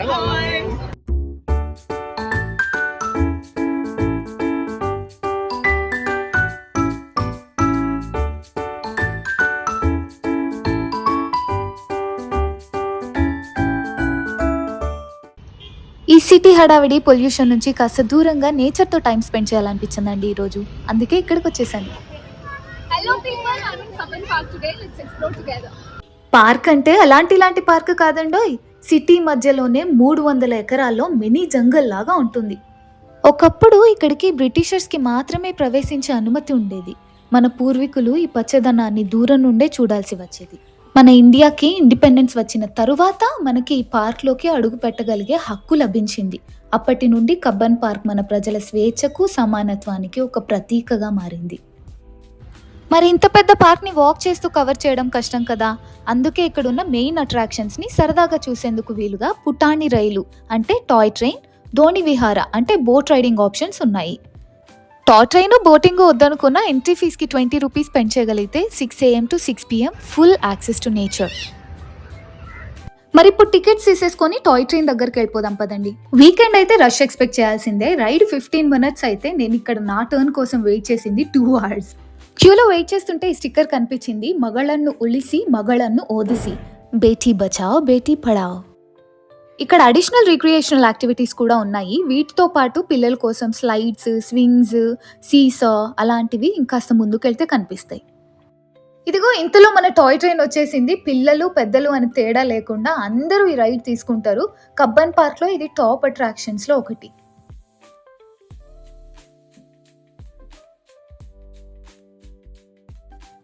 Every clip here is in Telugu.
ఈ సిటీ హడావిడి పొల్యూషన్ నుంచి కాస్త దూరంగా నేచర్తో టైం స్పెండ్ చేయాలనిపించిందండి ఈరోజు. అందుకే ఇక్కడికి వచ్చేసాను. పార్క్ అంటే ఇలాంటి పార్క్ కాదండోయ్. సిటీ మధ్యలోనే 300 ఎకరాల్లో మినీ జంగల్ లాగా ఉంటుంది. ఒకప్పుడు ఇక్కడికి బ్రిటిషర్స్కి మాత్రమే ప్రవేశించే అనుమతి ఉండేది. మన పూర్వీకులు ఈ పచ్చదనాన్ని దూరం నుండే చూడాల్సి వచ్చేది. మన ఇండియాకి ఇండిపెండెన్స్ వచ్చిన తరువాత మనకి ఈ పార్క్లోకి అడుగు పెట్టగలిగే హక్కు లభించింది. అప్పటి నుండి కబ్బన్ పార్క్ మన ప్రజల స్వేచ్ఛకు సమానత్వానికి ఒక ప్రతీకగా మారింది. మరి ఇంత పెద్ద పార్క్ని వాక్ చేస్తూ కవర్ చేయడం కష్టం కదా. అందుకే ఇక్కడున్న మెయిన్ అట్రాక్షన్స్ని సరదాగా చూసేందుకు వీలుగా పుటాణి రైలు అంటే టాయ్ ట్రైన్, దోణి విహార అంటే బోట్ రైడింగ్ ఆప్షన్స్ ఉన్నాయి. టాయ్ ట్రైన్ బోటింగ్ వద్దనుకున్న ఎంట్రీ ఫీజ్కి 20 రూపీస్ పెంచగలిగితే 6 AM to 6 PM full access to nature. మరి ఇప్పుడు టికెట్స్ తీసేసుకొని టాయ్ ట్రైన్ దగ్గరికి వెళ్ళిపోదాం పదండి. వీకెండ్ అయితే రష్ ఎక్స్పెక్ట్ చేయాల్సిందే. రైడ్ 15 minutes అయితే నేను ఇక్కడ నా టర్న్ కోసం వెయిట్ చేసింది 2 hours. క్యూలో వెయిట్ చేస్తుంటే ఈ స్టిక్కర్ కనిపించింది, మగళన్ను ఉలిసి మగళన్ను ఓదిసి, బేటీ బచావ్ బేటీ పడావ్. ఇక్కడ అడిషనల్ రిక్రియేషనల్ యాక్టివిటీస్ కూడా ఉన్నాయి. వీటితో పాటు పిల్లల కోసం స్లైడ్స్, స్వింగ్స్, సీసా అలాంటివి ఇంకాస్త ముందుకెళ్తే కనిపిస్తాయి. ఇదిగో ఇంతలో మన టాయ్ ట్రైన్ వచ్చేసింది. పిల్లలు పెద్దలు అని తేడా లేకుండా అందరూ ఈ రైడ్ తీసుకుంటారు. కబ్బన్ పార్క్లో ఇది టాప్ అట్రాక్షన్స్లో ఒకటి.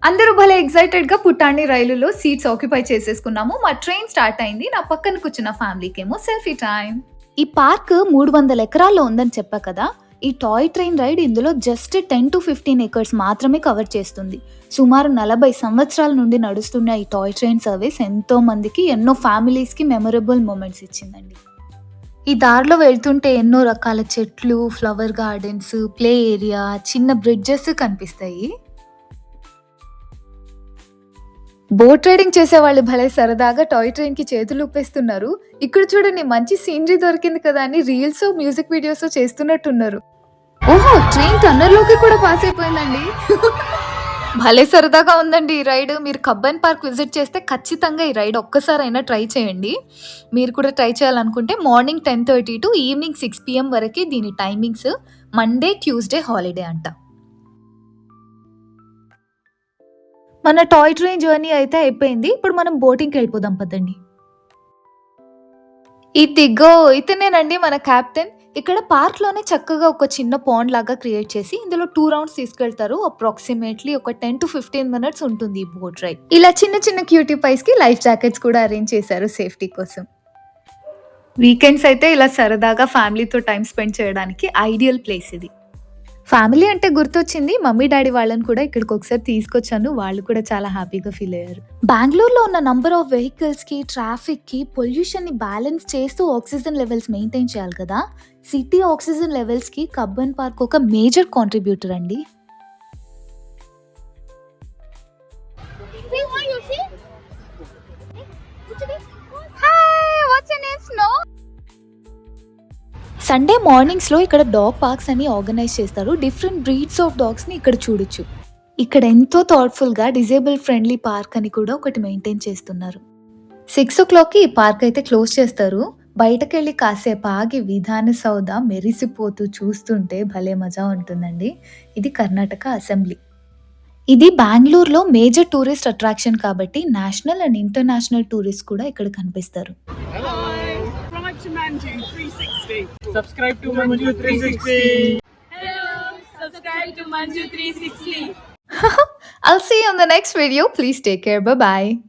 అందరూ భలే ఎక్సైటెడ్గా పుటాణి రైలులో సీట్స్ ఆక్యుపై చేసేసుకున్నాము. మా ట్రైన్ స్టార్ట్ అయింది. నా పక్కన కూర్చున్న ఫ్యామిలీకేమో సెల్ఫీ టైం. ఈ పార్క్ 300 ఎకరాల్లో ఉందని చెప్పా కదా. ఈ టాయ్ ట్రైన్ రైడ్ ఇందులో జస్ట్ 10 to 15 acres మాత్రమే కవర్ చేస్తుంది. సుమారు 40 సంవత్సరాల నుండి నడుస్తున్న ఈ టాయ్ ట్రైన్ సర్వీస్ ఎంతో మందికి, ఎన్నో ఫ్యామిలీస్కి మెమరబుల్ మూమెంట్స్ ఇచ్చిందండి. ఈ దారిలో వెళ్తుంటే ఎన్నో రకాల చెట్లు, ఫ్లవర్ గార్డెన్స్, ప్లే ఏరియా, చిన్న బ్రిడ్జెస్ కనిపిస్తాయి. బోట్ రైడింగ్ చేసే వాళ్ళు భలే సరదాగా టాయ్ ట్రైన్ కి చేతులు ఊపేస్తున్నారు. ఇక్కడ చూడండి, మంచి సీనరీ దొరికింది కదా అని రీల్స్, మ్యూజిక్ వీడియోస్ చేస్తున్నట్టున్నారు. ఓహో, ట్రైన్ టన్నర్ లోకి కూడా పాస్ అయిపోయిందండి. భలే సరదాగా ఉందండి ఈ రైడ్. మీరు కబ్బన్ పార్క్ విజిట్ చేస్తే ఖచ్చితంగా ఈ రైడ్ ఒక్కసారైనా ట్రై చేయండి. మీరు కూడా ట్రై చేయాలనుకుంటే మార్నింగ్ 10:30 to ఈవినింగ్ 6 PM వరకు దీని టైమింగ్స్. మండే, ట్యూస్డే హాలిడే అంట. మన టాయ్ ట్రైన్ జర్నీ అయితే అయిపోయింది. ఇప్పుడు మనం బోటింగ్కి వెళ్ళిపోదాం పదండి. ఇదిగో ఇతనేనండి మన క్యాప్టెన్. ఇక్కడ పార్క్లోనే చక్కగా ఒక చిన్న పాండ్ లాగా క్రియేట్ చేసి ఇందులో 2 rounds తీసుకెళ్తారు. అప్రాక్సిమేట్లీ ఒక 10 to 15 minutes ఉంటుంది ఈ బోట్ రైడ్. ఇలా చిన్న చిన్న క్యూటీ పైస్కి లైఫ్ జాకెట్స్ కూడా అరేంజ్ చేశారు సేఫ్టీ కోసం. వీకెండ్స్ అయితే ఇలా సరదాగా ఫ్యామిలీతో టైం స్పెండ్ చేయడానికి ఐడియల్ ప్లేస్ ఇది. ఫ్యామిలీ అంటే గుర్తొచ్చింది, మమ్మీ డాడీ వాళ్ళని కూడా ఇక్కడికి ఒకసారి తీసుకొచ్చాను. వాళ్ళు కూడా చాలా హ్యాపీగా ఫీల్ అయ్యారు. బెంగళూరులో ఉన్న నంబర్ ఆఫ్ వెహికల్స్కి, ట్రాఫిక్కి, పొల్యూషన్ని బ్యాలెన్స్ చేస్తూ ఆక్సిజన్ లెవెల్స్ మెయింటైన్ చేయాలి కదా. సిటీ ఆక్సిజన్ లెవెల్స్కి కబ్బన్ పార్క్ ఒక మేజర్ కాంట్రిబ్యూటర్ అండి. సండే మార్నింగ్స్లో ఇక్కడ డాగ్ పార్క్స్ అని ఆర్గనైజ్ చేస్తారు. డిఫరెంట్ బ్రీడ్స్ ఆఫ్ డాగ్స్ని ఇక్కడ చూడొచ్చు. ఇక్కడ ఎంతో థాట్ఫుల్గా డిజేబుల్ ఫ్రెండ్లీ పార్క్ అని కూడా ఒకటి మెయింటైన్ చేస్తున్నారు. 6 o'clockకి ఈ పార్క్ అయితే క్లోజ్ చేస్తారు. బయటకెళ్ళి కాసేపు ఆగి విధాన సౌధ మెరిసిపోతూ చూస్తుంటే భలే మజా ఉంటుందండి. ఇది కర్ణాటక అసెంబ్లీ. ఇది బెంగళూరులో మేజర్ టూరిస్ట్ అట్రాక్షన్ కాబట్టి నేషనల్ అండ్ ఇంటర్నేషనల్ టూరిస్ట్ కూడా ఇక్కడ కనిపిస్తారు. Subscribe to Manju 360. Hello, subscribe to Manju 360. I'll see you on the next video. Please take care. Bye-bye.